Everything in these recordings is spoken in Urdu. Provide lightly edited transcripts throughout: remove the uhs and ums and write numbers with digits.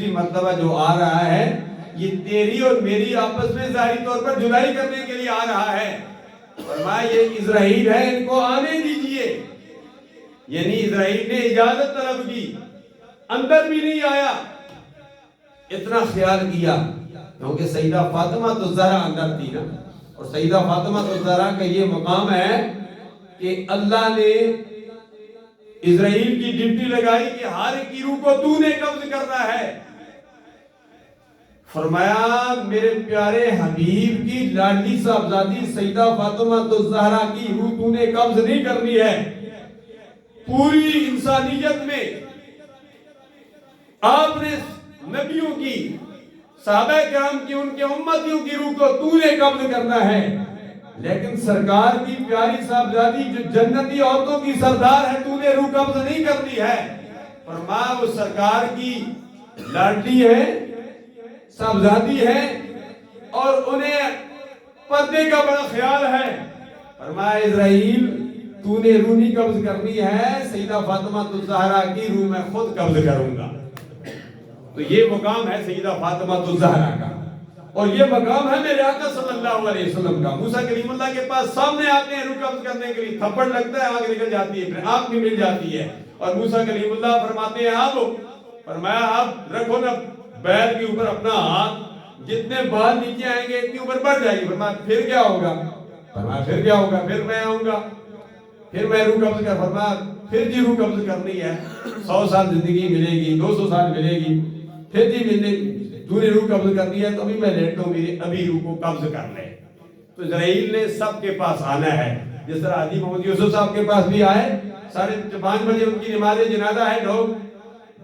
تیسری مرتبہ جو آ رہا ہے یہ تیری اور میری آپس میں ظاہری طور پر جدائی کرنے کے لیے آ رہا ہے۔ فرمایا یہ اسرائیل ہے، ان کو آنے دیجئے۔ یعنی اسرائیل نے اجازت طلب کی، اندر بھی نہیں آیا، اتنا خیال کیا کیونکہ سیدہ فاطمہ تو زہرا اندر تھی نا، اور سیدہ فاطمہ تو زہرا کا یہ مقام ہے کہ اللہ نے اسرائیل کی ڈیوٹی لگائی کہ ہر ایک کی روح کو تو نے قبض کرنا ہے۔ فرمایا میرے پیارے حبیب کی لاڈلی صاحبزادی سیدہ فاطمہ تو زہرا کی روح تو نے قبض نہیں کرنی ہے۔ پوری انسانیت میں آپ نے نبیوں کی، صحابہ کرام کی، ان کے امتیوں کی روح کو تو نے قبض کرنا ہے، لیکن سرکار کی پیاری صاحبزادی جو جنتی عورتوں کی سردار ہے تو نے روح قبض نہیں کرنی ہے۔ فرمایا وہ سرکار کی لاڈلی ہے، صاحبزادی ہے، اور انہیں پردے کا بڑا خیال ہے۔ فرمایا اسرائیل تو نے روح نہیں قبض کرنی ہے، سیدہ فاطمہ الزہرا کی روح میں خود قبض کروں گا۔ تو یہ مقام ہے سیدہ فاطمہ الزہرا کا، اور یہ مقام ہے میرے آقا صلی اللہ علیہ وسلم کا۔ موسیٰ کلیم اللہ کے پاس سامنے آتے ہیں روح قبض کرنے کے لیے، تھپڑ لگتا ہے، آنکھ نکل جاتی ہے، پھر آنکھ بھی مل جاتی ہے، اور موسیٰ کلیم اللہ فرماتے ہیں آپ، فرمایا آپ رکھو نا بیل کے اوپر اپنا ہاتھ، جتنے بال نیچے آئیں گے اتنی اوپر بڑھ جائے گی۔ فرمایا پھر کیا ہوگا؟ فرمایا پھر کیا ہوگا؟ پھر میں آؤں گا، پھر میں روح قبض کر۔ فرمایا پھر جی روح قبض کرنی ہے، 100 سال زندگی ملے گی، 200 سال ملے گی، پھر جی ملنے تو نے روح قبض کرنی ہے تو ابھی میں لیٹوں، میری ابھی روح کو قبض کر لے۔ تو اسرائیل نے سب کے پاس آنا ہے، جس طرح حاجی محمد یوسف صاحب کے پاس بھی آئے، 5:30 بجے ان کی نماز جنازہ ہے، لوگ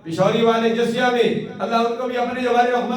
پشوری والے جسیہ میں، اللہ ان کو بھی اپنے جوار رحمت